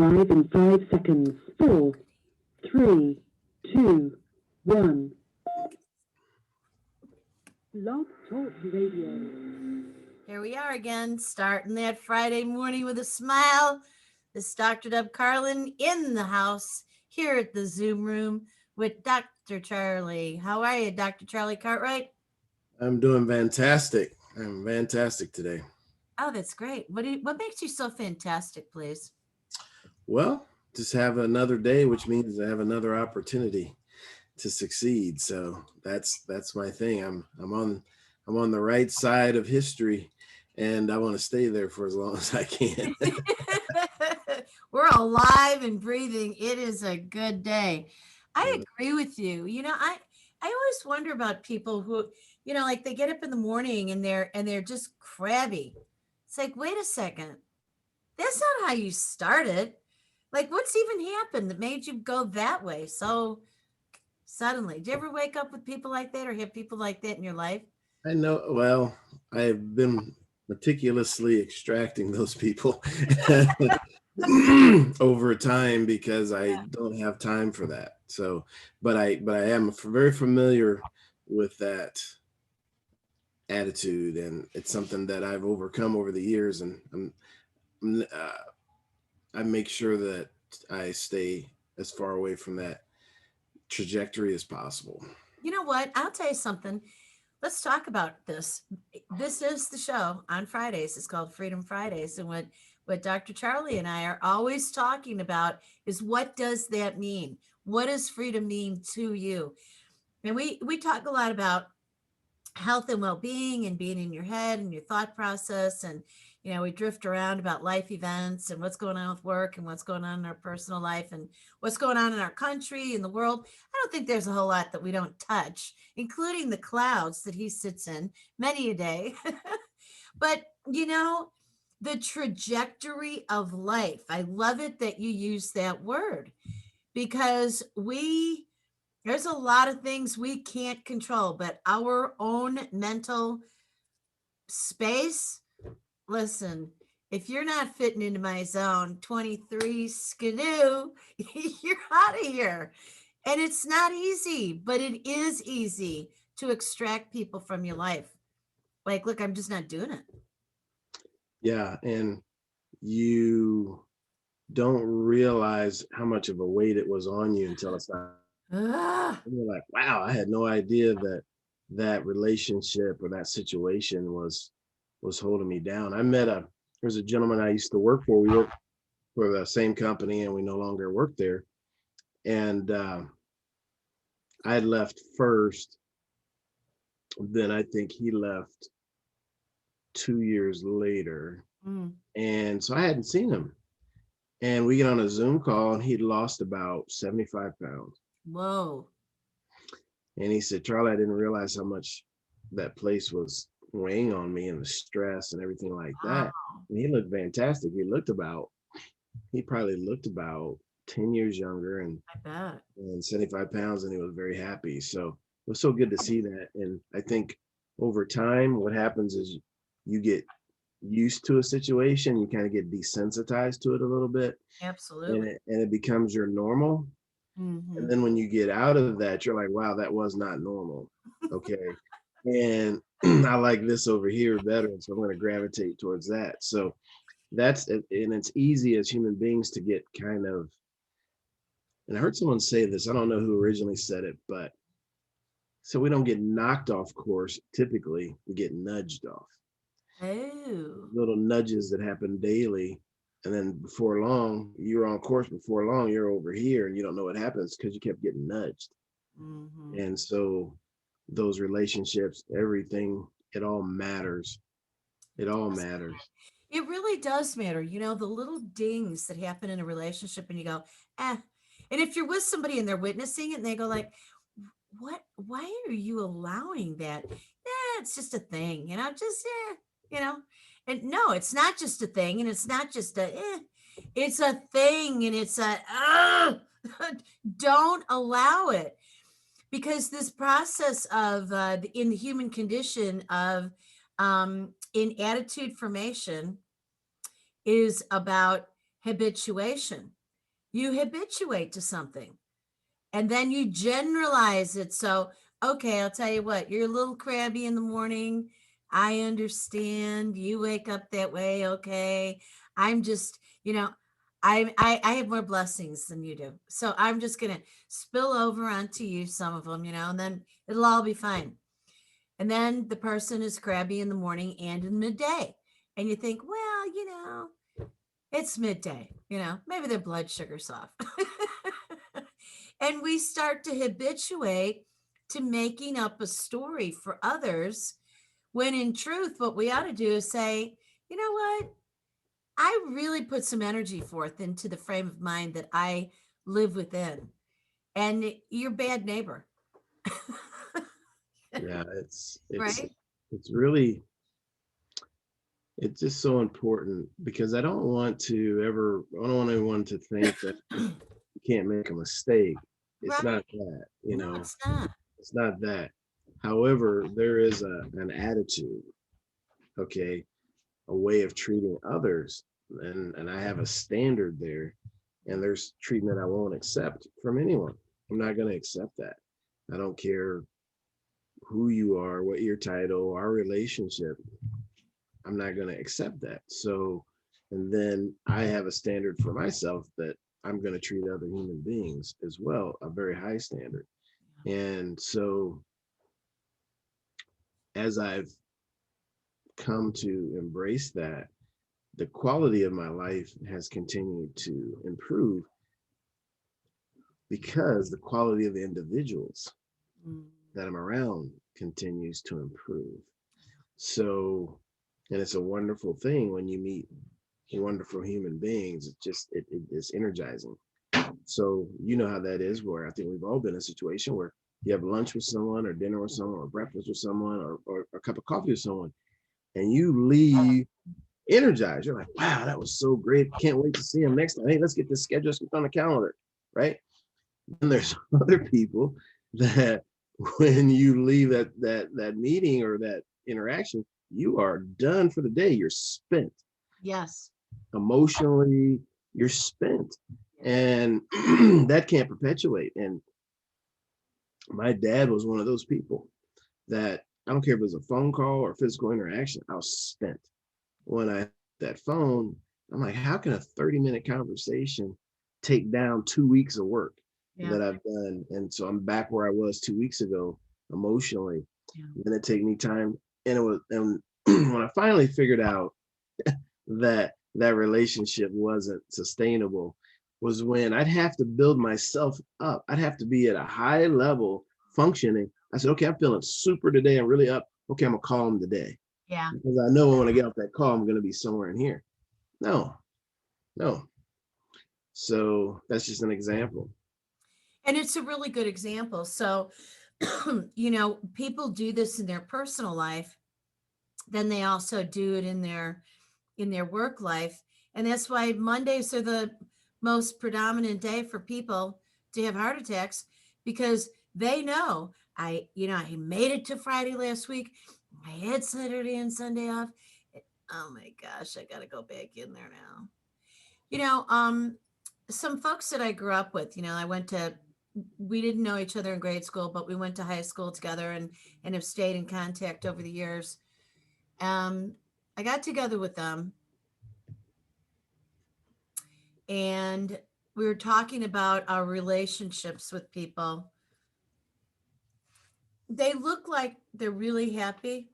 live in 5 seconds. 4, 3, 2, 1. Blog Talk Radio. Here we are again, starting that Friday morning with a smile. This Dr. Dub Carlin in the house here at the Zoom room with Dr. Charlie. How are you, Dr. Charlie Cartwright? I'm doing fantastic. I'm fantastic today. Oh, that's great. What makes you so fantastic, please? Well, just have another day, which means I have another opportunity to succeed. So that's my thing. I'm on the right side of history, and I want to stay there for as long as I can. We're alive and breathing. It is a good day. I agree with you. I always wonder about people who, like they get up in the morning and they're just crabby. It's like, wait a second. That's not how you started. Like, what's even happened that made you go that way so suddenly? Do you ever wake up with people like that or have people like that in your life? I know. Well, I've been meticulously extracting those people over time because I don't have time for that. So, but I am very familiar with that attitude, and it's something that I've overcome over the years, and I make sure that I stay as far away from that trajectory as possible. You know what? I'll tell you something. Let's talk about this. This is the show on Fridays. It's called Freedom Fridays. And what Dr. Charlie and I are always talking about is, what does that mean? What does freedom mean to you? And we talk a lot about health and well-being and being in your head and your thought process. And, we drift around about life events and what's going on with work and what's going on in our personal life and what's going on in our country and the world. I don't think there's a whole lot that we don't touch, including the clouds that he sits in many a day. But, the trajectory of life, I love it that you use that word, because there's a lot of things we can't control, but our own mental space. Listen, if you're not fitting into my zone 23 skidoo, you're out of here. And it's not easy, but it is easy to extract people from your life. Like, look, I'm just not doing it. Yeah, and you don't realize how much of a weight it was on you until it's not. You're like, wow, I had no idea that relationship or that situation was holding me down. There's a gentleman I used to work for. We worked for the same company and we no longer work there. And I had left first. Then I think he left 2 years later. And so I hadn't seen him. And we get on a Zoom call and he'd lost about 75 pounds. Whoa. And he said, Charlie, I didn't realize how much that place was weighing on me and the stress and everything like that. And he looked fantastic. He probably looked about 10 years younger and 75 pounds, and he was very happy. So it was so good to see that. And I think over time, what happens is you get used to a situation, you kind of get desensitized to it a little bit. Absolutely. And it becomes your normal. Mm-hmm. And then when you get out of that, you're like, wow, that was not normal. Okay. And I like this over here better. So I'm going to gravitate towards that. So and it's easy as human beings to get kind of, and I heard someone say this, I don't know who originally said it, but so we don't get knocked off course. Typically we get nudged off. Oh. Little nudges that happen daily. And then before long, you're on course. Before long, you're over here and you don't know what happens because you kept getting nudged. Mm-hmm. And so those relationships, everything, it all matters. It all matters. It really does matter. The little dings that happen in a relationship and you go, And if you're with somebody and they're witnessing it and they go like, why are you allowing that? It's just a thing, and no, it's not just a thing. And it's not just it's a thing. And it's don't allow it. Because this process of in the human condition of in attitude formation is about habituation. You habituate to something and then you generalize it. So, okay, I'll tell you what, you're a little crabby in the morning. I understand you wake up that way. Okay. I'm just, I have more blessings than you do. So I'm just going to spill over onto you, some of them, and then it'll all be fine. And then the person is crabby in the morning and in midday. And you think, well, it's midday, maybe their blood sugar's off. And we start to habituate to making up a story for others when in truth, what we ought to do is say, you know what? I really put some energy forth into the frame of mind that I live within. And you're bad neighbor. Yeah, Right? it's really, it's just so important because I don't want anyone to think that you can't make a mistake. It's Right. not that, No, it's not. it's not that. However, there is an attitude, okay, a way of treating others, and I have a standard there, and there's treatment I won't accept from anyone. I'm not going to accept that. I don't care who you are, what your title, our relationship. I'm not going to accept that. So, and then I have a standard for myself that I'm going to treat other human beings as well, a very high standard. And so, as I've come to embrace that, the quality of my life has continued to improve because the quality of the individuals that I'm around continues to improve. So, and it's a wonderful thing when you meet wonderful human beings. It is energizing. So you know how that is, where I think we've all been in a situation where you have lunch with someone or dinner with someone or breakfast with someone or a cup of coffee with someone, and you leave energized. You're like, wow, that was so great. Can't wait to see him next time. Hey, let's get this schedule on the calendar, right? And there's other people that when you leave that meeting or that interaction, you are done for the day. You're spent. Yes. Emotionally, you're spent. And that can't perpetuate. And my dad was one of those people that I don't care if it was a phone call or physical interaction, I was spent. When I that phone, I'm like, how can a 30-minute conversation take down 2 weeks of work that I've done? And so I'm back where I was 2 weeks ago emotionally. Then it take me time. And when I finally figured out that that relationship wasn't sustainable was when I'd have to build myself up. I'd have to be at a high level functioning. I said, okay, I'm feeling super today. I'm really up. Okay, I'm gonna call him today. Yeah. Because I know when I get off that call, I'm gonna be somewhere in here. No. So that's just an example. And it's a really good example. So, people do this in their personal life, then they also do it in their work life. And that's why Mondays are the most predominant day for people to have heart attacks, because they know I made it to Friday last week. I had Saturday and Sunday off. Oh my gosh, I got to go back in there now. Some folks that I grew up with, we didn't know each other in grade school, but we went to high school together and have stayed in contact over the years. I got together with them and we were talking about our relationships with people. They look like they're really happy,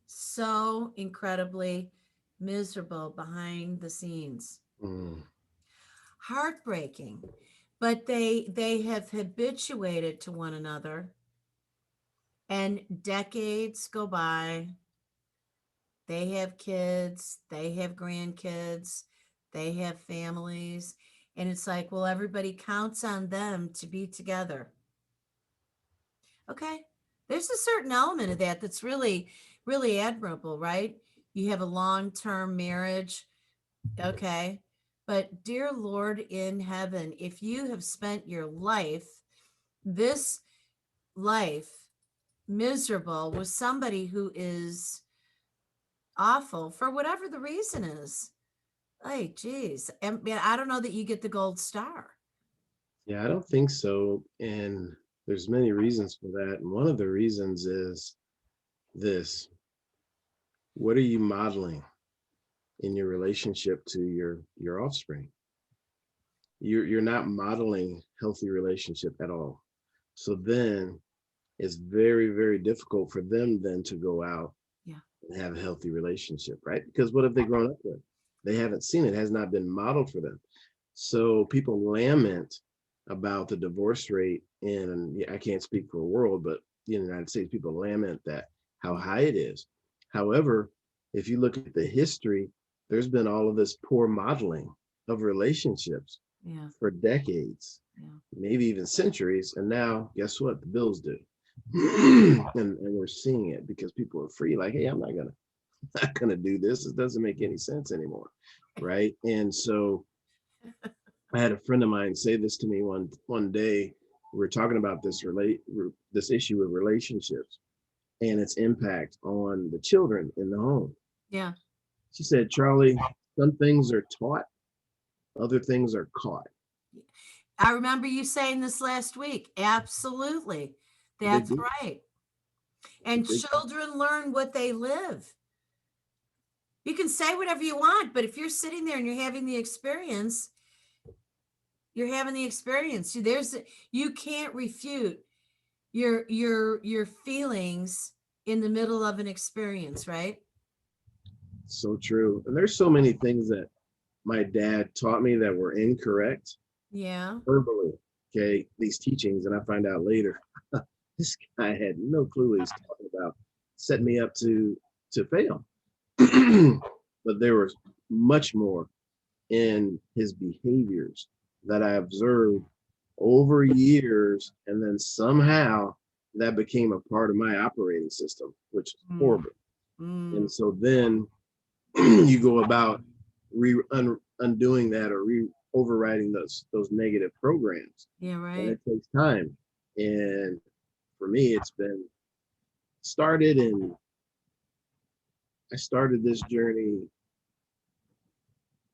so incredibly miserable behind the scenes. Heartbreaking. But they have habituated to one another, and decades go by. They have kids, they have grandkids, they have families, and it's like, well, everybody counts on them to be together. Okay, there's a certain element of that that's really really admirable, right? You have a long-term marriage. Okay. But dear Lord in heaven, if you have spent your this life miserable with somebody who is awful for whatever the reason is. Hey, geez. And yeah, I don't know that you get the gold star. Yeah, I don't think so. And there's many reasons for that. And one of the reasons is this: what are you modeling in your relationship to your offspring? You're not modeling healthy relationship at all. So then it's very, very difficult for them then to go out Yeah. and have a healthy relationship, right? Because what have they grown up with? They haven't seen it, has not been modeled for them. So people lament about the divorce rate in, yeah, I can't speak for the world, but in the United States, people lament that how high it is. However, if you look at the history, there's been all of this poor modeling of relationships Yeah. for decades, Yeah. maybe even centuries. And now, guess what? The bills do. And we're seeing it because people are free. Like, hey, I'm not gonna do this. It doesn't make any sense anymore, right? And so I had a friend of mine say this to me one day. We were talking about this issue of relationships and its impact on the children in the home. Yeah. She said, Charlie, some things are taught, other things are caught. I remember you saying this last week. Absolutely. They That's do. right. And They, children learn what they live. You can say whatever you want, but if you're sitting there and you're having the experience, you're having the experience. You can't refute your feelings in the middle of an experience, right? so true. And there's so many things that my dad taught me that were incorrect Yeah. verbally. Okay, these teachings, and I find out later, this guy had no clue what he's talking about, set me up to fail. But there was much more in his behaviors that I observed over years, and then somehow that became a part of my operating system, which is horrible. Mm. And so then you go about undoing that or overriding those negative programs, Yeah, and right. it takes time. And for me, it's been started, and I started this journey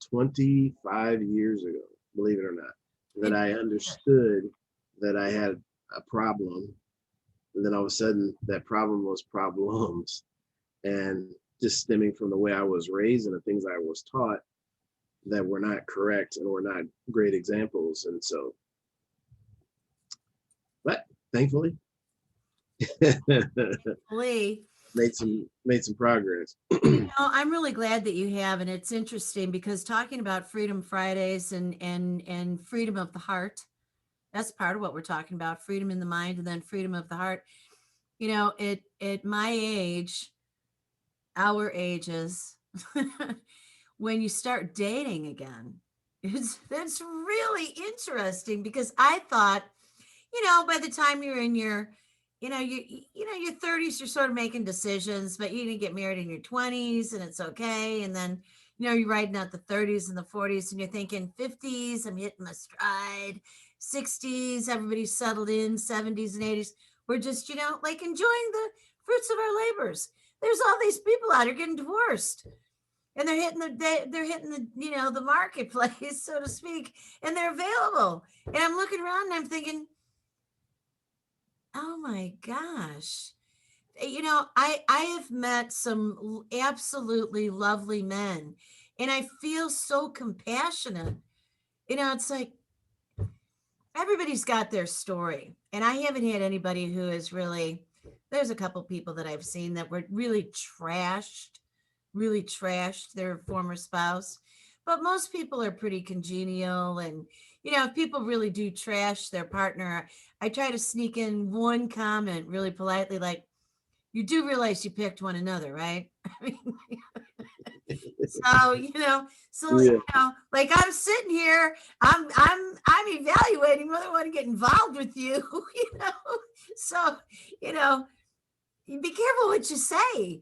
25 years ago, believe it or not, that I understood that I had a problem. And then all of a sudden, that problem was problems. And just stemming from the way I was raised and the things I was taught that were not correct and were not great examples. And so, but thankfully, Lee, made some progress. I'm really glad that you have, and it's interesting because talking about Freedom Fridays and freedom of the heart, that's part of what we're talking about, freedom in the mind and then freedom of the heart. At my age, our ages, when you start dating again, that's really interesting because I thought, by the time you're in your 30s, you're sort of making decisions, but you didn't get married in your 20s and it's okay. And then, you're riding out the 30s and the 40s and you're thinking 50s, I'm hitting my stride, 60s, everybody's settled in, 70s and 80s. We're just, like enjoying the fruits of our labors. There's all these people out here getting divorced and they're hitting the marketplace, so to speak, and they're available. And I'm looking around and I'm thinking, oh my gosh. I have met some absolutely lovely men and I feel so compassionate. It's like everybody's got their story. And I haven't had anybody who is really, there's a couple people that I've seen that were really trashed their former spouse. But most people are pretty congenial. And, if people really do trash their partner, I try to sneak in one comment really politely, like, you do realize you picked one another, right? I mean, so, Yeah. like I'm sitting here, I'm evaluating whether I want to get involved with you, So, you know, be careful what you say.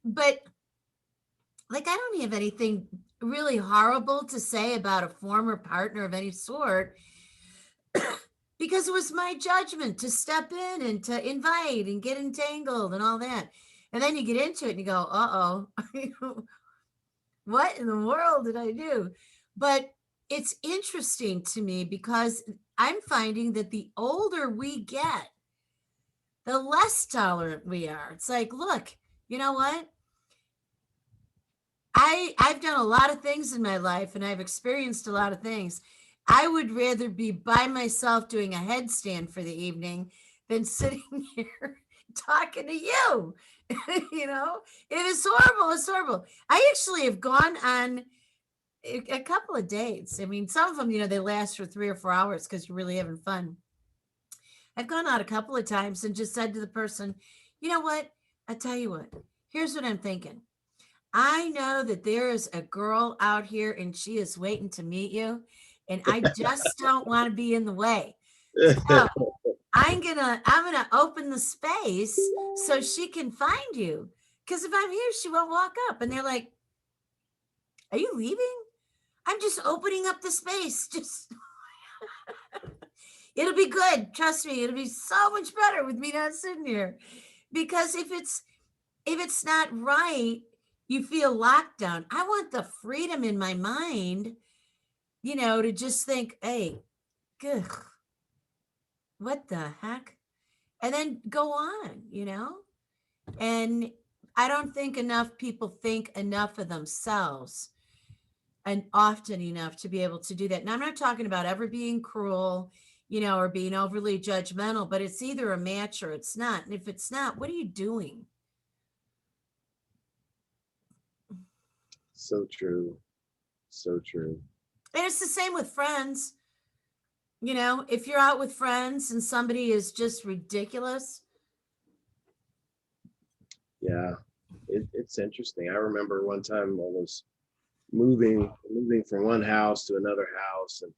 But like I don't have anything really horrible to say about a former partner of any sort because it was my judgment to step in and to invite and get entangled and all that. And then you get into it and you go, uh-oh, what in the world did I do? But it's interesting to me because I'm finding that the older we get, the less tolerant we are. It's like, look, you know what? I've done a lot of things in my life and I've experienced a lot of things. I would rather be by myself doing a headstand for the evening than sitting here talking to you. You know, it is horrible. It's horrible. I actually have gone on a couple of dates. I mean, some of them, they last for 3 or 4 hours because you're really having fun. I've gone out a couple of times and just said to the person, you know what? I tell you what, here's what I'm thinking. I know that there is a girl out here and she is waiting to meet you, and I just don't want to be in the way. So I'm gonna open the space so she can find you. Because if I'm here, she won't walk up. And they're like, "Are you leaving?" I'm just opening up the space. Just it'll be good. Trust me, it'll be so much better with me not sitting here. Because if it's not right, you feel locked down. I want the freedom in my mind, to just think, hey, ugh, what the heck? And then go on. And I don't think enough people think enough of themselves and often enough to be able to do that. And I'm not talking about ever being cruel, or being overly judgmental, but it's either a match or it's not. And if it's not, what are you doing? So true. So true. And it's the same with friends. If you're out with friends and somebody is just ridiculous. Yeah. It's interesting. I remember one time I was moving from one house to another house, and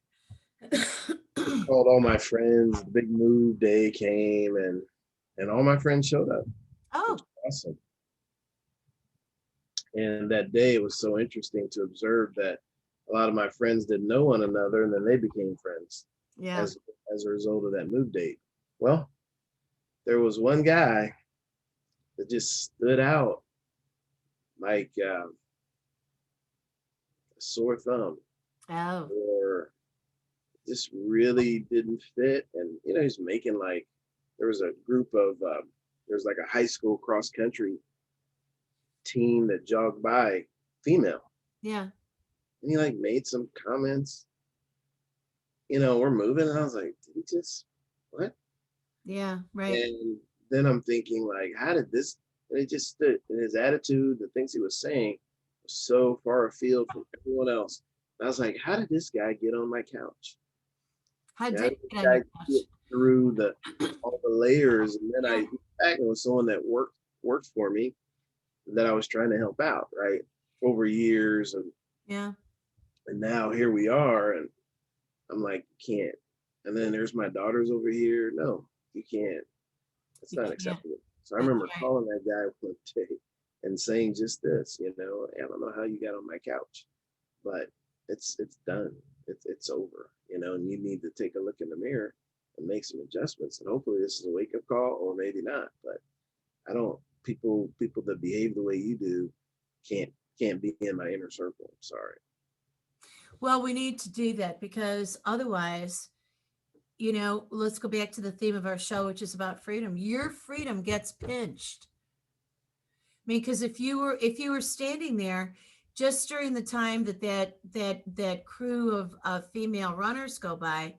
called all my friends. The big move day came, and all my friends showed up. It Oh, was awesome. And that day it was so interesting to observe that a lot of my friends didn't know one another, and then they became friends yeah. as a result of that move date. Well, there was one guy that just stood out like a sore thumb, Oh, or just really didn't fit. And he's making, like, there was a group of there's like a high school cross country team that jogged by, female, yeah. and he like made some comments. We're moving, and I was like, did he just what? Yeah. Right. And then I'm thinking, like, how did this? And it just stood, and his attitude, the things he was saying, was so far afield from everyone else. And I was like, how did this guy get on my couch? How How did did you this get on guy your get couch? through all the layers? And then Yeah. in fact, it was someone that worked for me, that I was trying to help out, right, over years, Yeah. and now here we are, and I'm like, you can't. And then there's my daughters over here. No, you can't. It's You not can't. acceptable. So I That's remember right. calling that guy one day and saying just this, I don't know how you got on my couch, but it's done. It's over, and you need to take a look in the mirror and make some adjustments. And hopefully this is a wake up call, or maybe not. But I don't people that behave the way you do can't be in my inner circle. I'm sorry. Well, we need to do that because otherwise, let's go back to the theme of our show, which is about freedom. Your freedom gets pinched. I mean, because if you were standing there just during the time that crew of female runners go by,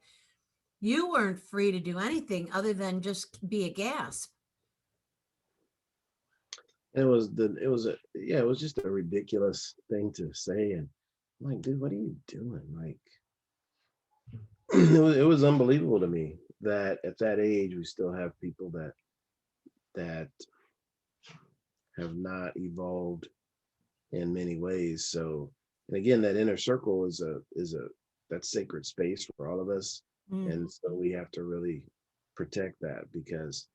you weren't free to do anything other than just be a gasp. It was just a ridiculous thing to say. And I'm like, dude, what are you doing? Like, it was unbelievable to me that at that age we still have people that have not evolved in many ways. So, and again, that inner circle is a that sacred space for all of us. Mm. And so we have to really protect that, because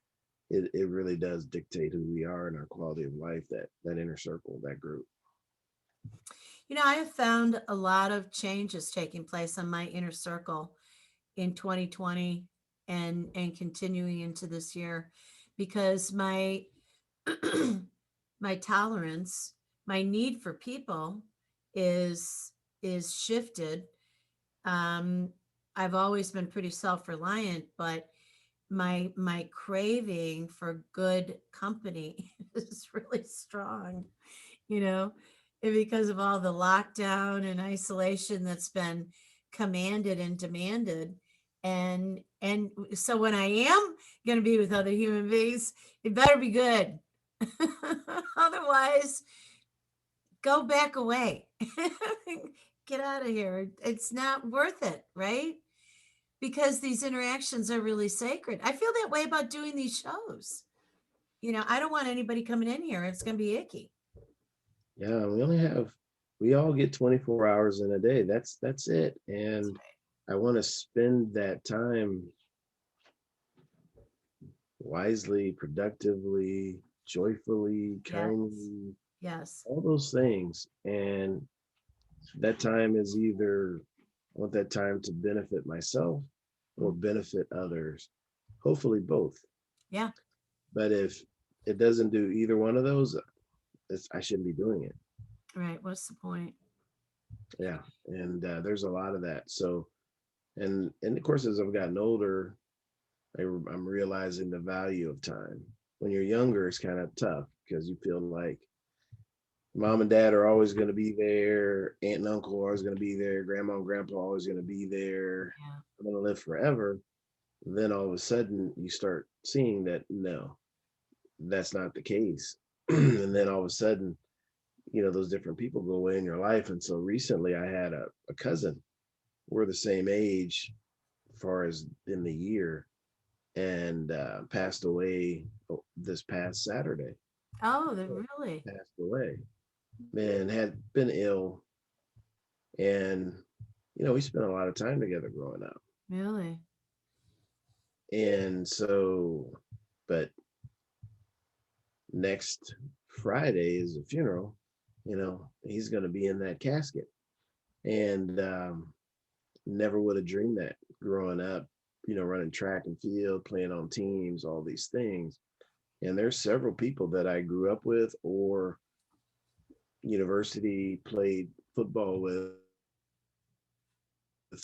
it really does dictate who we are and our quality of life, that inner circle, that group. I have found a lot of changes taking place on my inner circle in 2020 and continuing into this year because my my tolerance, my need for people is shifted. I've always been pretty self-reliant, but my craving for good company is really strong, you know, and because of all the lockdown and isolation that's been commanded and demanded. And so when I am going to be with other human beings, it better be good. Otherwise, go back away. Get out of here. It's not worth it, right? Because these interactions are really sacred. I feel that way about doing these shows. I don't want anybody coming in here. It's going to be icky. Yeah, we all get 24 hours in a day. That's it. And I want to spend that time wisely, productively, joyfully, kindly. Yes. All those things. And that time is either, I want that time to benefit myself or benefit others. Hopefully both. Yeah. But if it doesn't do either one of those, I shouldn't be doing it. Right. What's the point? Yeah. And there's a lot of that. So, and of course, as I've gotten older, I'm realizing the value of time. When you're younger, it's kind of tough because you feel like mom and dad are always going to be there. Aunt and uncle are always going to be there. Grandma and grandpa are always going to be there. Yeah. I'm going to live forever. Then all of a sudden you start seeing that, no, that's not the case. And then all of a sudden, those different people go away in your life. And so recently I had a cousin. We're the same age as far as in the year, and passed away this past Saturday. Oh, they really passed away. Man, had been ill, and we spent a lot of time together growing up. Really? And so, but next Friday is a funeral. He's going to be in that casket, and never would have dreamed that growing up. Running track and field, playing on teams, all these things. And there's several people that I grew up with or university played football with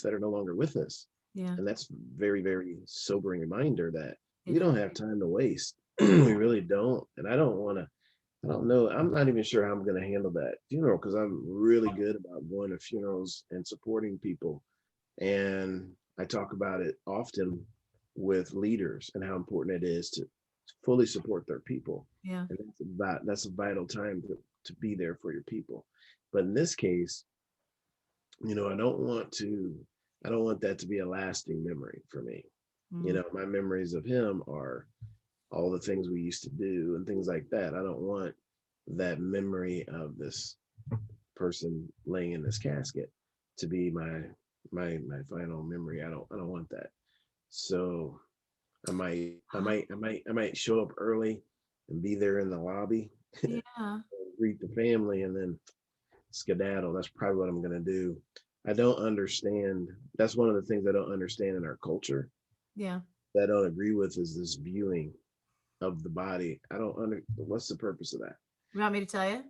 that are no longer with us. Yeah. And that's very, very sobering reminder that we don't have time to waste. We really don't. And I don't know. I'm not even sure how I'm going to handle that funeral because I'm really good about going to funerals and supporting people. And I talk about it often with leaders and how important it is to fully support their people. Yeah. And that's a vital time to be there for your people. But in this case, I don't want that to be a lasting memory for me. My memories of him are all the things we used to do and things like that. I don't want that memory of this person laying in this casket to be my final memory. I don't want that. So I might show up early and be there in the lobby. Yeah. Greet the family and then skedaddle. That's probably what I'm going to do. I don't understand. That's one of the things I don't understand in our culture. Yeah. That I don't agree with is this viewing of the body. What's the purpose of that? You want me to tell you?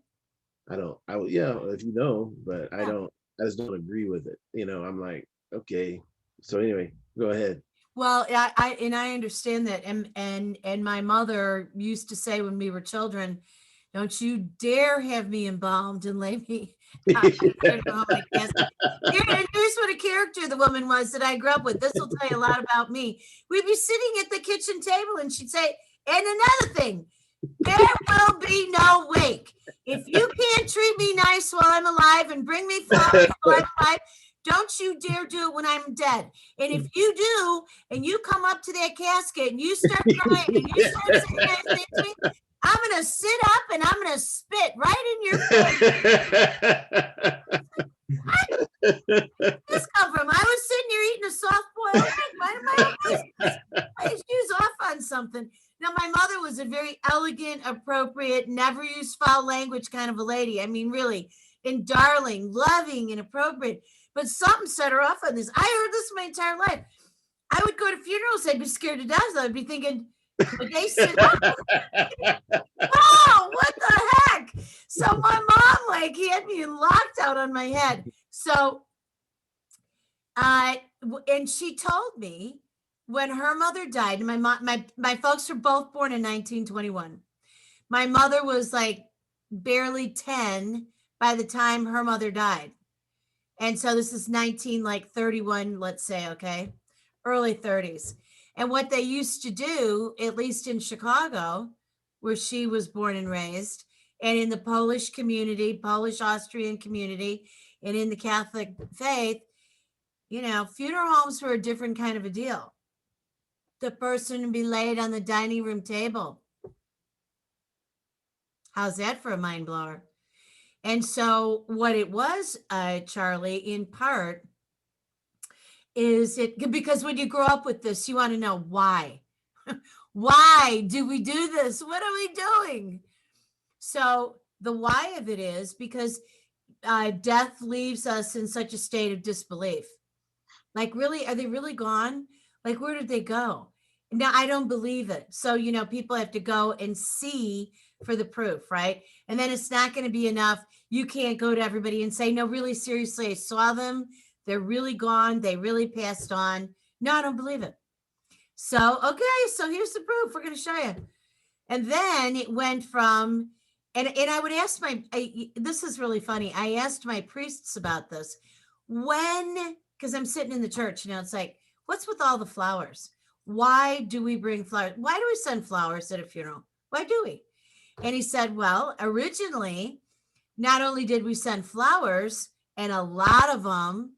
Yeah, if you know, but yeah. I just don't agree with it. I'm like, okay. So anyway, go ahead. Well, I understand that. And my mother used to say when we were children, don't you dare have me embalmed and lay me out. Here's what a character the woman was that I grew up with. This will tell you a lot about me. We'd be sitting at the kitchen table and she'd say, and another thing, there will be no wake. If you can't treat me nice while I'm alive and bring me flowers while I'm alive, don't you dare do it when I'm dead. And if you do, and you come up to that casket and you start crying and you start saying nice things to me, I'm going to sit up and I'm going to spit right in your face. This come from? I was sitting here eating a soft-boiled egg. Minding my own business. My shoes off on something. Now, my mother was a very elegant, appropriate, never use foul language kind of a lady. I mean, really, and darling, loving, and appropriate. But something set her off on this. I heard this my entire life. I would go to funerals. I'd be scared to death. I'd be thinking, could they sit up? Oh, what the So my mom like had me locked out on my head. So and she told me when her mother died, and my mom, my folks were both born in 1921. My mother was like barely 10 by the time her mother died. And so this is 19 like 31, let's say, okay, early 30s. And what they used to do, at least in Chicago, where she was born and raised, and in the Polish community, Polish Austrian community, and in the Catholic faith, you know, funeral homes were a different kind of a deal. The person would be laid on the dining room table. How's that for a mind blower? And so what it was, Charlie, in part, is it because when you grow up with this, you want to know why. Why do we do this? What are we doing? So the why of it is because death leaves us in such a state of disbelief. Like, really, are they really gone? Like, where did they go? Now, I don't believe it. So, you know, people have to go and see for the proof, right? And then it's not going to be enough. You can't go to everybody and say, no, really, seriously, I saw them. They're really gone. They really passed on. No, I don't believe it. So, okay, so here's the proof. We're going to show you. And then it went from, and I would ask this is really funny. I asked my priests about this. When, because I'm sitting in the church, you know, it's like, what's with all the flowers? Why do we bring flowers? Why do we send flowers at a funeral? Why do we? And he said, well, originally, not only did we send flowers and a lot of them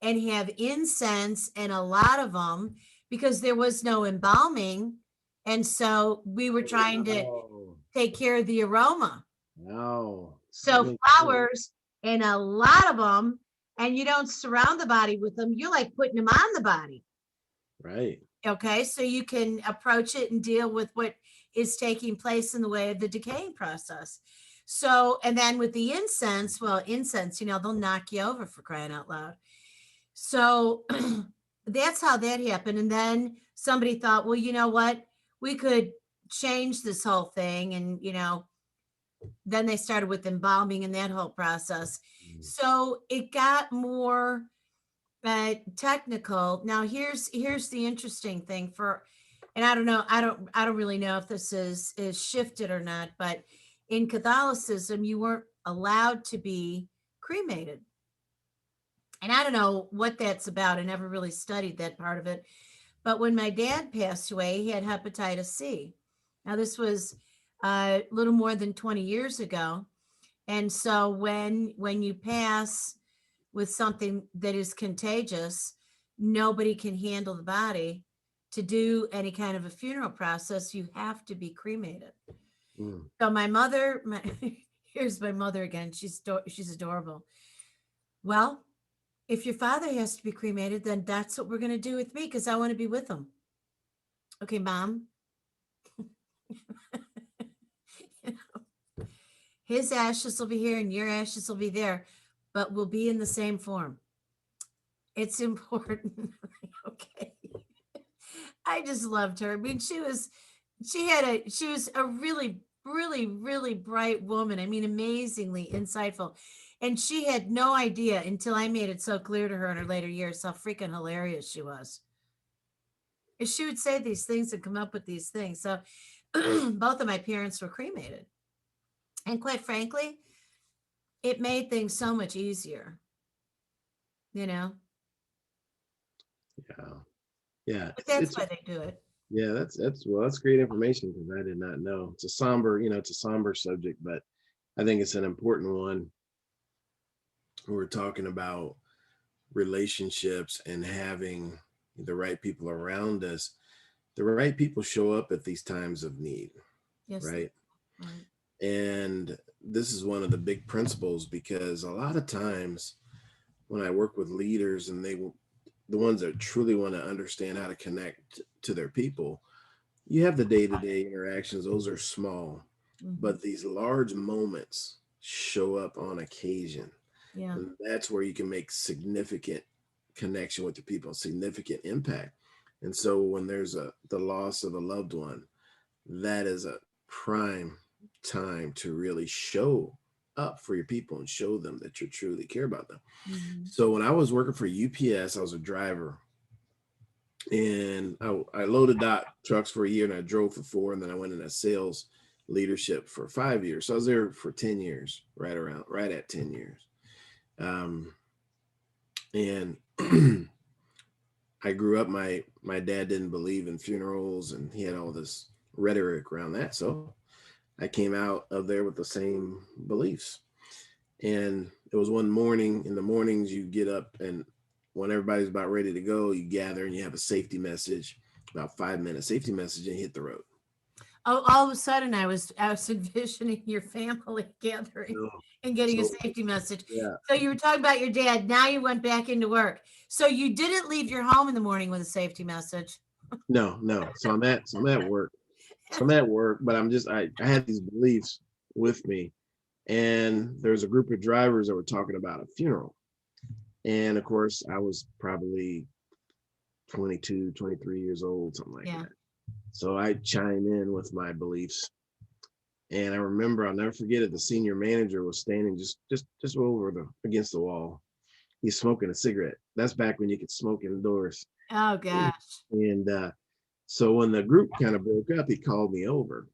and have incense and a lot of them because there was no embalming. And so we were trying to take care of the aroma. No. So flowers and a lot of them, and you don't surround the body with them. You're like putting them on the body. Right. Okay. So you can approach it and deal with what is taking place in the way of the decaying process. So, and then with the incense, well, incense, you know, they'll knock you over for crying out loud. So that's how that happened. And then somebody thought, well, you know what? We could change this whole thing. And, you know, then they started with embalming and that whole process. So it got more technical. Now here's the interesting thing and I don't know, I don't really know if this is shifted or not, but in Catholicism, you weren't allowed to be cremated. And I don't know what that's about. I never really studied that part of it. But when my dad passed away, he had hepatitis C. Now, this was a little more than 20 years ago. And so when you pass with something that is contagious, nobody can handle the body. To do any kind of a funeral process, you have to be cremated. So my mother, here's my mother again. She's adorable. Well, if your father has to be cremated, then that's what we're going to do with me because I want to be with him. Okay, Mom. You know, his ashes will be here and your ashes will be there, but we'll be in the same form. It's important. Okay. I just loved her. I mean, she was a really, really, really bright woman. I mean, amazingly insightful. And she had no idea until I made it so clear to her in her later years how freaking hilarious she was. And she would say these things and come up with these things. So both of my parents were cremated. And quite frankly, it made things so much easier. You know? Yeah. Yeah. But that's why they do it. Yeah, that's great information because I did not know. It's a somber subject, but I think it's an important one. We're talking about relationships and having the right people around us. The right people show up at these times of need. Yes. Right. And this is one of the big principles because a lot of times when I work with leaders and the ones that truly want to understand how to connect to their people, you have the day-to-day interactions. Those are small, but these large moments show up on occasion. Yeah. And that's where you can make significant connection with the people, significant impact. And so when there's the loss of a loved one, that is a prime time to really show up for your people and show them that you truly care about them. Mhm. So when I was working for UPS, I was a driver, and I loaded dock trucks for a year, and I drove for 4, and then I went into sales leadership for 5 years. So I was there for 10 years, right at 10 years. And I grew up, my dad didn't believe in funerals, and he had all this rhetoric around that. So I came out of there with the same beliefs. And it was one morning, in the mornings you get up, and when everybody's about ready to go, you gather and you have a safety message, about 5 minute safety message, and you hit the road. Oh, all of a sudden I was envisioning your family gathering No. and getting a So, safety message. yeah, So you were talking about your dad. Now you went back into work. So you didn't leave your home in the morning with a safety message. no. So I'm at work. So I'm at work, but I had these beliefs with me, and there's a group of drivers that were talking about a funeral. And of course, I was probably 22, 23 years old, something like Yeah. that. So I chime in with my beliefs. And I remember, I'll never forget it, the senior manager was standing just over against the wall. He's smoking a cigarette. That's back when you could smoke indoors. Oh gosh. And so when the group kind of broke up, he called me over,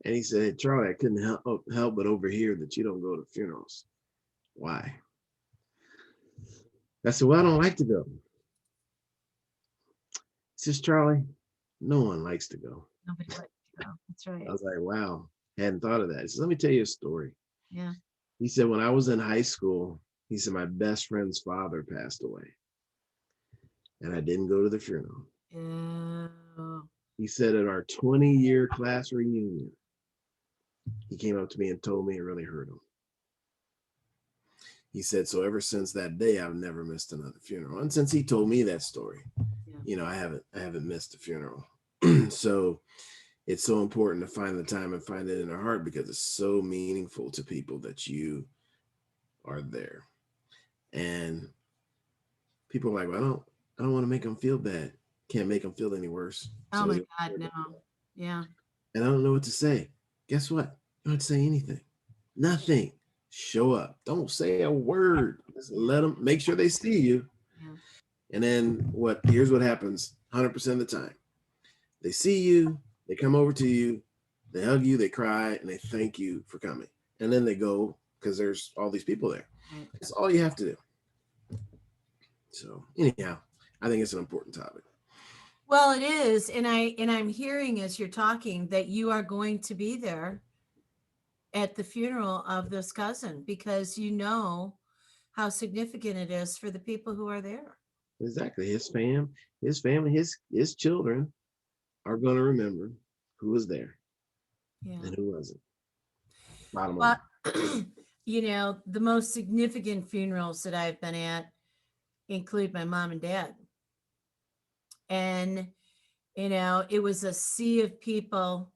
and he said, "Hey, Charlie, I couldn't help but overhear that you don't go to funerals. Why?" I said, "Well, I don't like to go." He says, "Charlie, no one likes to go." Nobody likes to go. That's right. I was like, wow, hadn't thought of that. He said, "Let me tell you a story." Yeah. He said, when I was in high school, he said, my best friend's father passed away, and I didn't go to the funeral. Oh. He said, at our 20-year class reunion, he came up to me and told me it really hurt him. He said, so ever since that day, I've never missed another funeral. And since he told me that story, Yeah. I haven't missed a funeral. So it's so important to find the time and find it in our heart, because it's so meaningful to people that you are there. And people are like, well, I don't want to make them feel bad. Can't make them feel any worse. Oh So my God, no. Yeah. and I don't know what to say. Guess what? You don't have to say anything. Nothing. Show up. Don't say a word. Just let them, make sure they see you. Yeah. And then here's what happens 100% of the time. They see you, they come over to you, they hug you, they cry, and they thank you for coming. And then they go, because there's all these people there. Right. That's all you have to do. So anyhow, I think it's an important topic. Well, it is, and I'm hearing as you're talking that you are going to be there at the funeral of this cousin, because you know how significant it is for the people who are there. Exactly. His family, his children are going to remember who was there Yeah. and who wasn't. Bottom Well, line. the most significant funerals that I've been at include my mom and dad. And, it was a sea of people.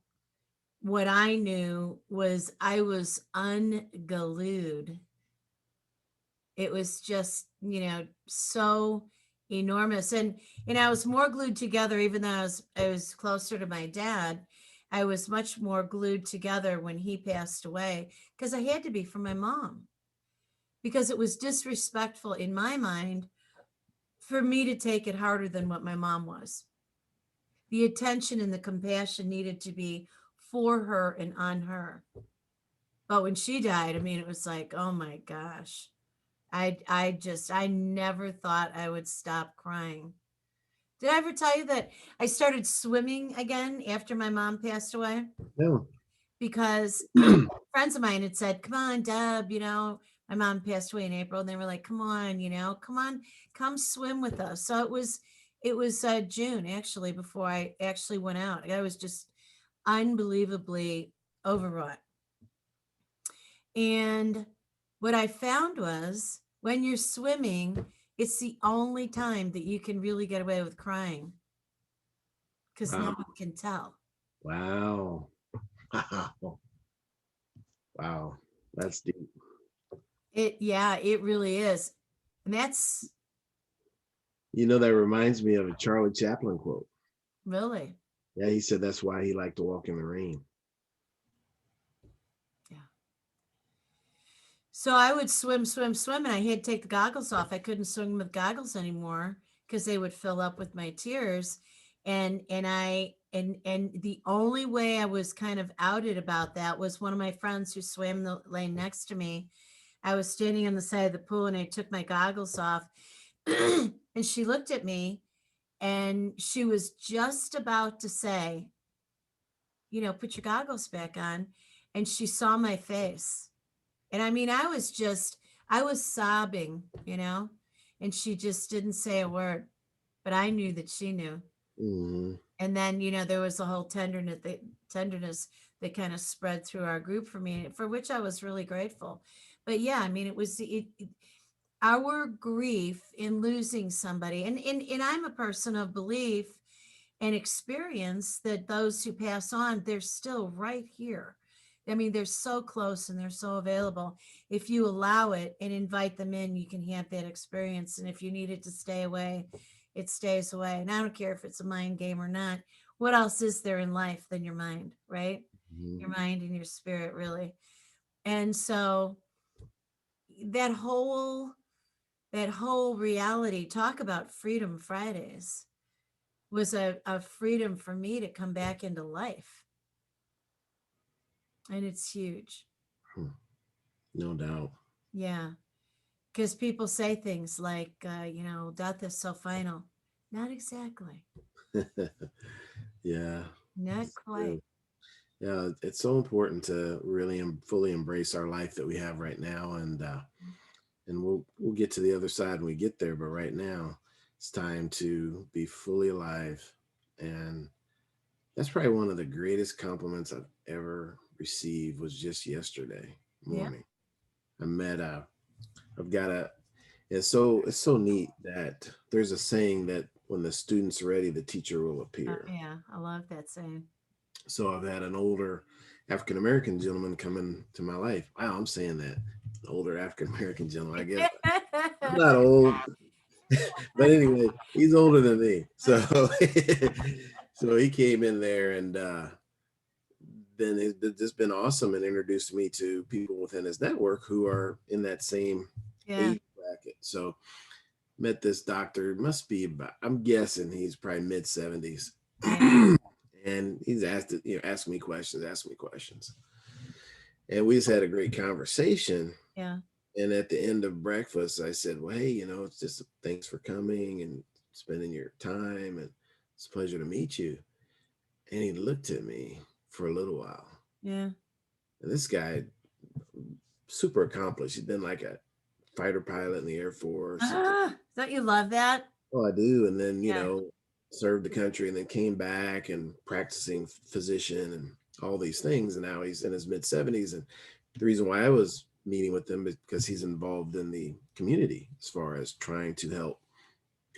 What I knew was I was unglued. It was just, so enormous. And, I was more glued together, even though I was closer to my dad. I was much more glued together when he passed away, because I had to be for my mom, because it was disrespectful in my mind for me to take it harder than what my mom was. The attention and the compassion needed to be for her and on her. But when she died, it was like, oh my gosh. I never thought I would stop crying. Did I ever tell you that I started swimming again after my mom passed away? No. Because friends of mine had said, come on, Deb, my mom passed away in April, and they were like, come on, come swim with us. So it was June, actually, before I actually went out. I was just unbelievably overwrought. And what I found was, when you're swimming, it's the only time that you can really get away with crying, because no one can tell. Wow. Wow. That's deep. It really is. And that's That reminds me of a Charlie Chaplin quote. really. Yeah, he said that's why he liked to walk in the rain. So I would swim, swim, swim, and I had to take the goggles off. I couldn't swim with goggles anymore because they would fill up with my tears. And the only way I was kind of outed about that was one of my friends who swam the lane next to me. I was standing on the side of the pool and I took my goggles off and she looked at me and she was just about to say, put your goggles back on. And she saw my face. And I mean, I was sobbing, and she just didn't say a word, but I knew that she knew. Mm-hmm. And then, there was a whole tenderness that kind of spread through our group for me, for which I was really grateful. But yeah, I mean, our grief in losing somebody, and I'm a person of belief and experience that those who pass on, they're still right here. I mean, they're so close and they're so available. If you allow it and invite them in, you can have that experience. And if you need it to stay away, it stays away. And I don't care if it's a mind game or not. What else is there in life than your mind, right? Mm-hmm. Your mind and your spirit, really. And so that whole reality, talk about Freedom Fridays, was a freedom for me to come back into life. And it's huge. No doubt. Yeah. Because people say things like, death is so final. Not exactly. Yeah. Not It's true. quite. Yeah, it's so important to really fully embrace our life that we have right now, and we'll get to the other side when we get there. But right now, it's time to be fully alive, and that's probably one of the greatest compliments I've ever received. Was just yesterday Yeah. morning. I met I've got a. It's so neat that there's a saying that when the student's ready, the teacher will appear. Yeah. I love that saying. So I've had an older African American gentleman come into my life. Wow, I'm saying that. An older African American gentleman. I guess I'm not old, but anyway, he's older than me. So so he came in there, and then it's just been awesome and introduced me to people within his network who are in that same Yeah. age bracket. So met this doctor, must be about, I'm guessing he's probably mid 70s. Yeah. And he's asked me questions. And we just had a great conversation. Yeah. And at the end of breakfast, I said, well, hey, it's just thanks for coming and spending your time. And it's a pleasure to meet you. And he looked at me for a little while. Yeah. And this guy, super accomplished. He'd been like a fighter pilot in the Air Force. Don't you love that? Oh, I do. And then, Yeah. served the country and then came back and practicing physician and all these things. And now he's in his mid 70s. And the reason why I was meeting with him is because he's involved in the community as far as trying to help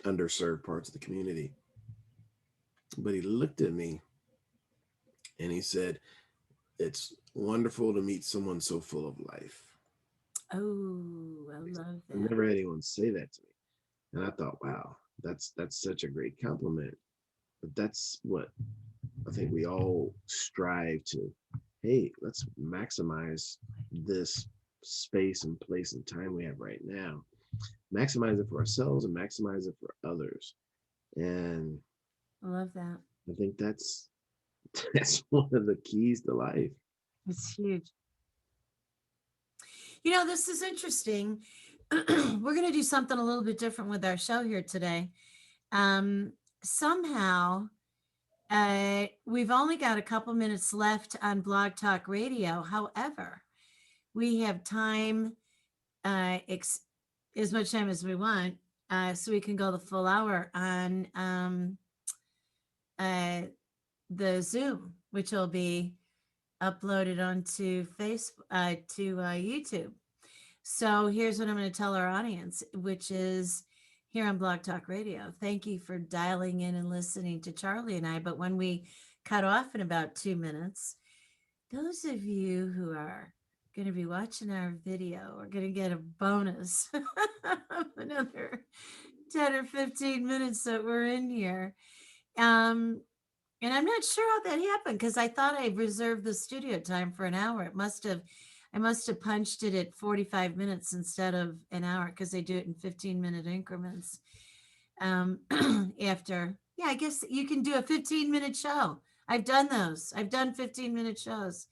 underserved parts of the community. But he looked at me and he said, it's wonderful to meet someone so full of life. Oh, I love I've that. never had anyone say that to me. And I thought, wow, that's such a great compliment. But that's what I think we all strive to. Hey, let's maximize this space and place and time we have right now. Maximize it for ourselves and maximize it for others. And I love that. I think that's that's one of the keys to life. It's huge. This is interesting. We're going to do something a little bit different with our show here today. Somehow, we've only got a couple minutes left on Blog Talk Radio. However, we have time, as much time as we want, so we can go the full hour on the Zoom, which will be uploaded onto Facebook, to YouTube. So here's what I'm going to tell our audience, which is here on Blog Talk Radio. Thank you for dialing in and listening to Charlie and I. But when we cut off in about 2 minutes, those of you who are going to be watching our video are going to get a bonus of another 10 or 15 minutes that we're in here. And I'm not sure how that happened because I thought I reserved the studio time for an hour. It must have, I must have punched it at 45 minutes instead of an hour because they do it in 15-minute increments. After, yeah, I guess you can do a 15-minute show. I've done those. I've done 15-minute shows.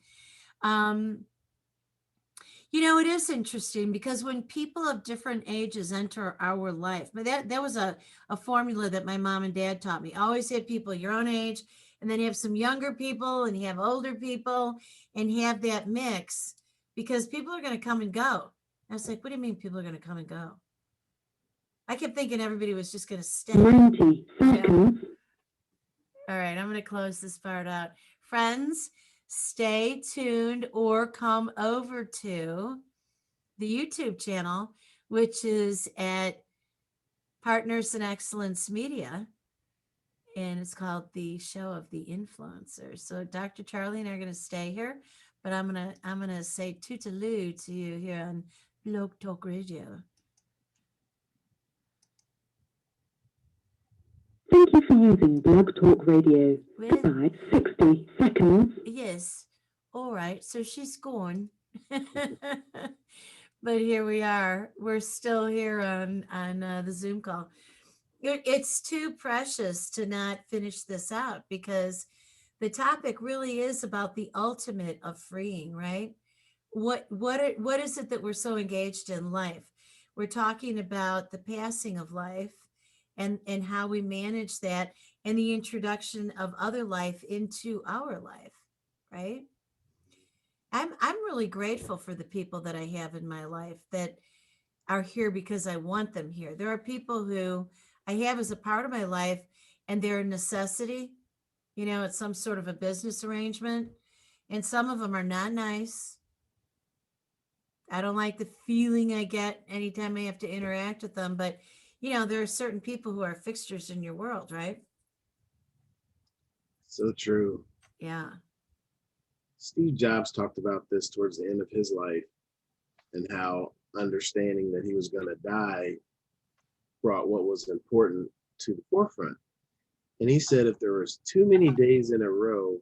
It is interesting because when people of different ages enter our life, but that was a formula that my mom and dad taught me. Always have people your own age, and then you have some younger people and you have older people and have that mix because people are going to come and go. I was like, what do you mean people are going to come and go? I kept thinking everybody was just going to stay. 90 seconds. All right, I'm going to close this part out. Friends, stay tuned or come over to the YouTube channel, which is at Partners in Excellence Media. And it's called The Show of the Influencer. So Dr. Charlie and I are going to stay here, but I'm gonna say toodaloo to you here on Blog Talk Radio. Thank you for using Blog Talk Radio. Well, Goodbye, 60 seconds. yes. All right. So she's gone. But here we are. We're still here on the Zoom call. It's too precious to not finish this out because the topic really is about the ultimate of freeing, right? What is it that we're so engaged in life? We're talking about the passing of life and how we manage that and the introduction of other life into our life, right? I'm really grateful for the people that I have in my life that are here because I want them here. There are people who I have as a part of my life and they're a necessity. It's some sort of a business arrangement. And some of them are not nice. I don't like the feeling I get anytime I have to interact with them. But, there are certain people who are fixtures in your world, right? So true. Yeah. Steve Jobs talked about this towards the end of his life and how understanding that he was going to die brought what was important to the forefront. And he said if there was too many days in a row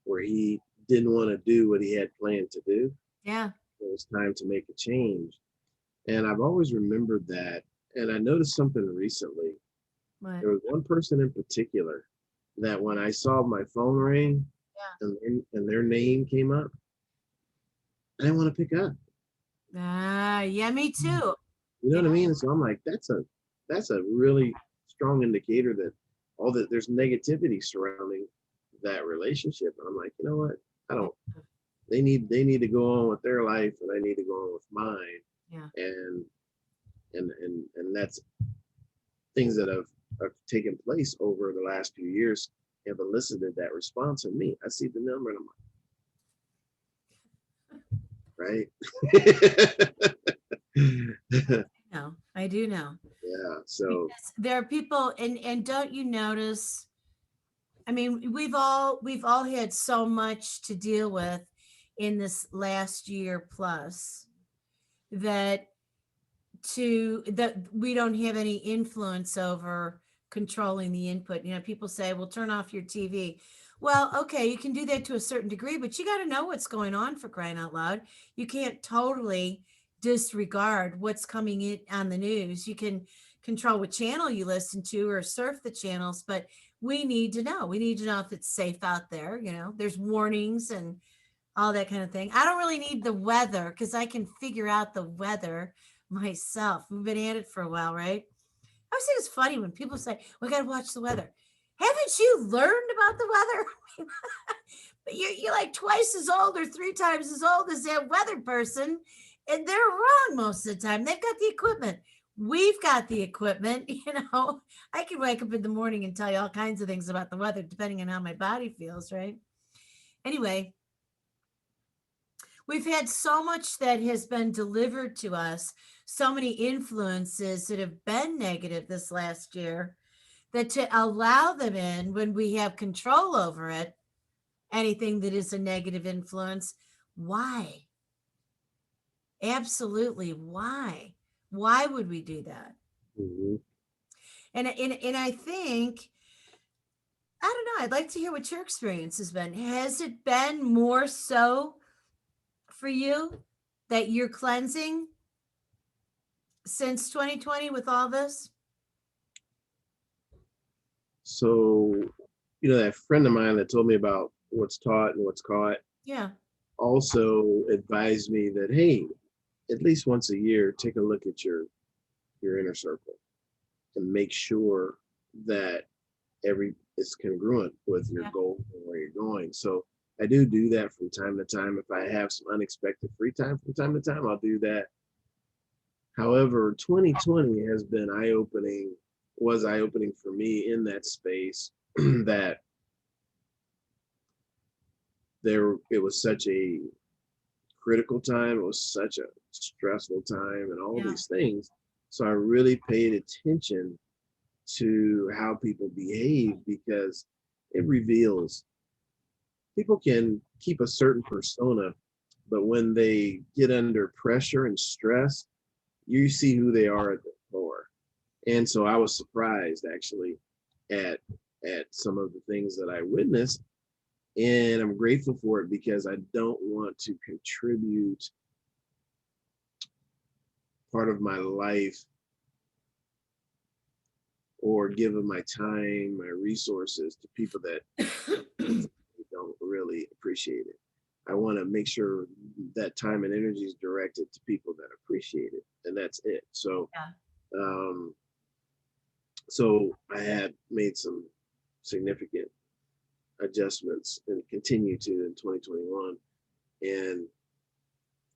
where he didn't want to do what he had planned to do, yeah, it was time to make a change. And I've always remembered that. And I noticed something recently. what? There was one person in particular that when I saw my phone ring and their name came up, I didn't want to pick up. Yeah, me too. You know what I mean? So I'm like, that's a really strong indicator that there's negativity surrounding that relationship. And I'm like, you know what? They need to go on with their life and I need to go on with mine. Yeah. And that's things that have taken place over the last few years have elicited that response in me. I see the number and I'm like, right? No, I do know. Yeah. So because there are people, and don't you notice? I mean, we've all had so much to deal with in this last year plus that we don't have any influence over controlling the input. People say, well, turn off your TV. Well, okay, you can do that to a certain degree, but you got to know what's going on, for crying out loud. You can't totally disregard what's coming in on the news. You can control what channel you listen to or surf the channels, but we need to know. We need to know if it's safe out there. There's warnings and all that kind of thing. I don't really need the weather because I can figure out the weather myself. We've been at it for a while, right? I always think it's funny when people say, we got to watch the weather. Haven't you learned about the weather? But you're like twice as old or 3 times as old as that weather person. And they're wrong most of the time. They've got the equipment. We've got the equipment. I can wake up in the morning and tell you all kinds of things about the weather, depending on how my body feels, right? Anyway, we've had so much that has been delivered to us, so many influences that have been negative this last year, that to allow them in when we have control over it, anything that is a negative influence, why? Absolutely, why? Why would we do that? mm-hmm. And I think, I don't know, I'd like to hear what your experience has been. Has it been more so for you that you're cleansing since 2020 with all this? So, that friend of mine that told me about what's taught and what's caught Yeah. also advised me that, hey, at least once a year, take a look at your inner circle and make sure that it's congruent with your Yeah. goal and where you're going. So I do that from time to time. If I have some unexpected free time from time to time, I'll do that. However, 2020 has been was eye-opening for me in that space that it was such a critical time. It was such a stressful time and all Yeah. these things. So I really paid attention to how people behave because it reveals people can keep a certain persona, but when they get under pressure and stress, you see who they are at the core. And so I was surprised actually at some of the things that I witnessed. And I'm grateful for it because I don't want to contribute part of my life or give of my time, my resources to people that don't really appreciate it. I want to make sure that time and energy is directed to people that appreciate it, and that's it. So, Yeah. so I had made some significant adjustments and continue to in 2021, and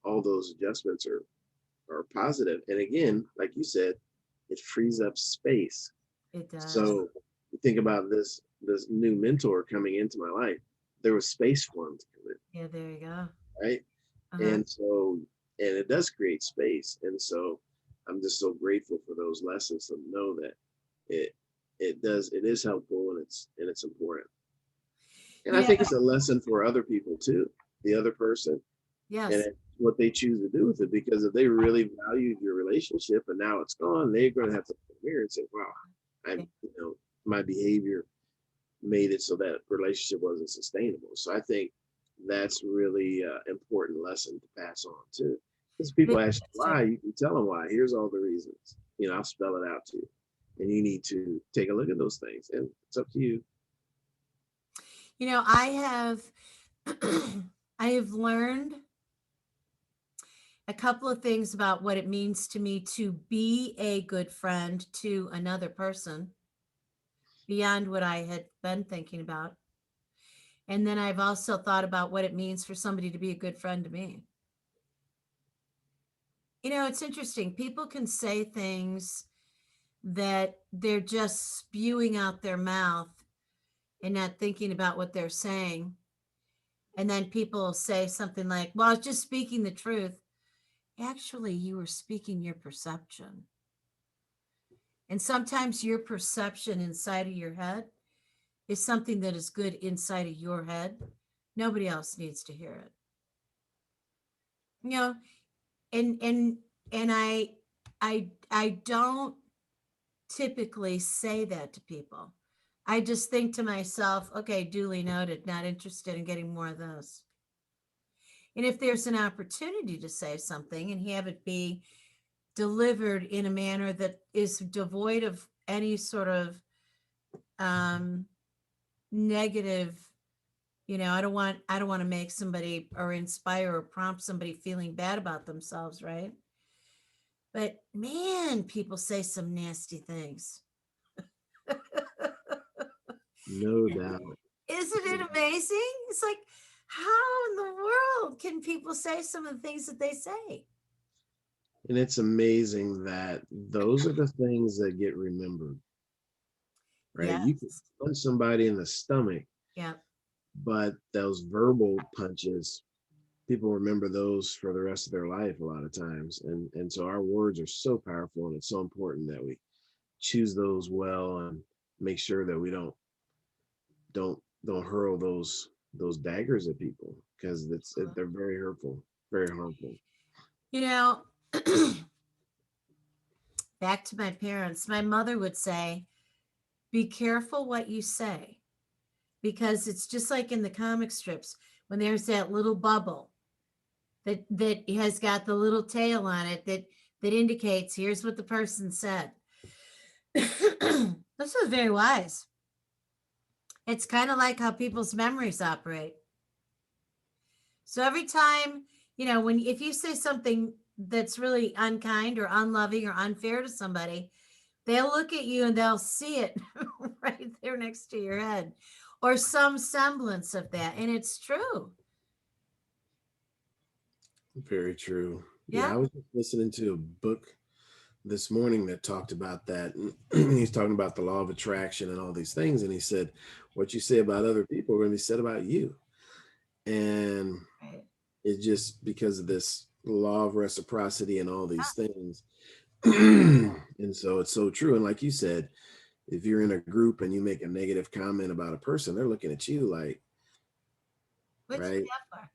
all those adjustments are positive. And again, like you said, it frees up space. It does. So you think about this new mentor coming into my life. There was space for him to come in, Yeah, there you go. right? And so, and it does create space. And so I'm just so grateful for those lessons to know that it is helpful and it's important. And I think it's a lesson for other people too, the other person, Yes. and what they choose to do with it. Because if they really valued your relationship and now it's gone, they're going to have to look in the mirror and say, "Wow, my behavior made it so that relationship wasn't sustainable." So I think that's really important lesson to pass on too. Because people ask you why, you can tell them why. Here's all the reasons. I'll spell it out to you, and you need to take a look at those things, and it's up to you. I have I have learned a couple of things about what it means to me to be a good friend to another person beyond what I had been thinking about. And then I've also thought about what it means for somebody to be a good friend to me. It's interesting. People can say things that they're just spewing out their mouth and not thinking about what they're saying. And then people say something like, well, I was just speaking the truth. Actually, you were speaking your perception. And sometimes your perception inside of your head is something that is good inside of your head. Nobody else needs to hear it. And I don't typically say that to people. I just think to myself, okay, duly noted, not interested in getting more of those. And if there's an opportunity to say something and have it be delivered in a manner that is devoid of any sort of negative, I don't want to make somebody or inspire or prompt somebody feeling bad about themselves, right? But man, people say some nasty things. No doubt. Isn't it amazing? It's like, how in the world can people say some of the things that they say? And it's amazing that those are the things that get remembered, right? Yes. You can punch somebody in the stomach, Yeah. but those verbal punches, people remember those for the rest of their life a lot of times. And so our words are so powerful, and it's so important that we choose those well and make sure that we don't hurl those daggers at people, because they're very hurtful, very harmful. Back to my parents, my mother would say, be careful what you say, because it's just like in the comic strips when there's that little bubble that has got the little tail on it that indicates here's what the person said. This is very wise. It's kind of like how people's memories operate. So every time, when if you say something that's really unkind or unloving or unfair to somebody, they'll look at you and they'll see it right there next to your head or some semblance of that. And it's true. Very true. Yeah, Yeah. I was just listening to a book this morning that talked about that. And he's talking about the law of attraction and all these things. And he said, what you say about other people are going to be said about you. And Right. it's just because of this law of reciprocity and all these things. And so it's so true. And like you said, if you're in a group and you make a negative comment about a person, they're looking at you like, Which right? for?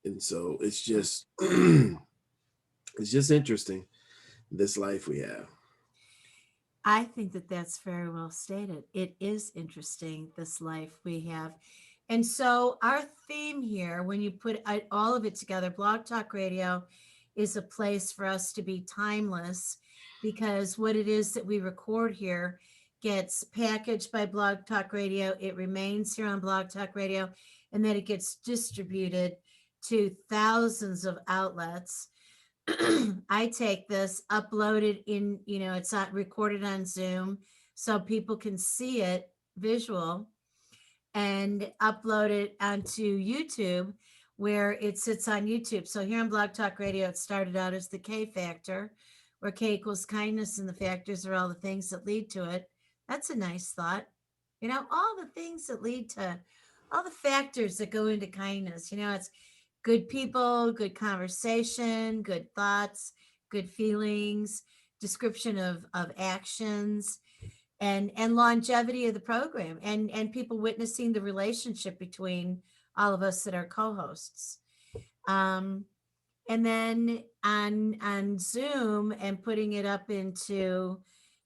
And so it's just it's just interesting, this life we have. I think that that's very well stated. It is interesting, this life we have. And so, our theme here, when you put all of it together, Blog Talk Radio is a place for us to be timeless because what it is that we record here gets packaged by Blog Talk Radio. It remains here on Blog Talk Radio, and then it gets distributed to thousands of outlets. I take this, upload it in, it's not recorded on Zoom so people can see it visual and upload it onto YouTube where it sits on YouTube. So here on Blog Talk Radio, it started out as the K factor, where K equals kindness and the factors are all the things that lead to it. That's a nice thought. All the things that lead to all the factors that go into kindness. It's good people, good conversation, good thoughts, good feelings, description of actions, and longevity of the program, and people witnessing the relationship between all of us that are co-hosts. And then on Zoom and putting it up into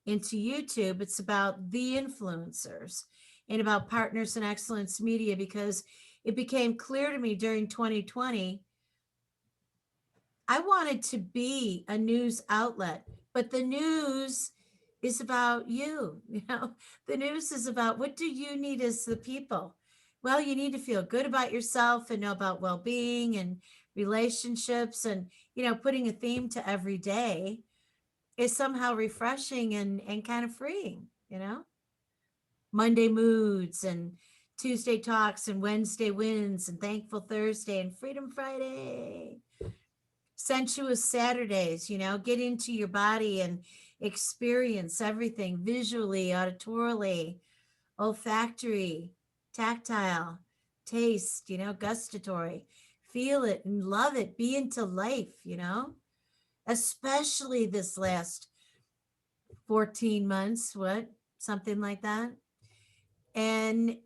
YouTube, it's about the influencers and about Partners in Excellence Media, because it became clear to me during 2020 I wanted to be a news outlet, but the news is about you. The news is about what do you need as the people? Well, you need to feel good about yourself and know about well-being and relationships, and putting a theme to every day is somehow refreshing and kind of freeing. Monday moods and Tuesday talks and Wednesday wins and thankful Thursday and freedom Friday, sensuous Saturdays, get into your body and experience everything visually, auditorily, olfactory, tactile, taste, gustatory. Feel it and love it. Be into life, especially this last 14 months, something like that. And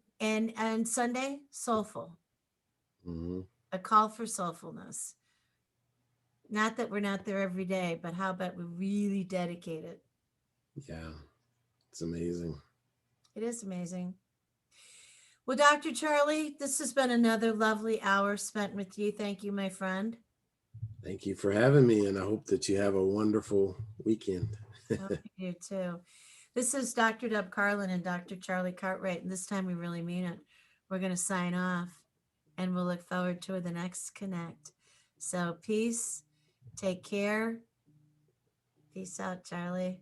Sunday, soulful, Mm-hmm. a call for soulfulness. Not that we're not there every day, but how about we really dedicate it? Yeah, it's amazing. It is amazing. Well, Dr. Charlie, this has been another lovely hour spent with you. Thank you, my friend. Thank you for having me, and I hope that you have a wonderful weekend. I hope you do too. This is Dr. Deb Carlin and Dr. Charlie Cartwright, and this time we really mean it. We're going to sign off, and we'll look forward to the next connect. So peace, take care. Peace out, Charlie.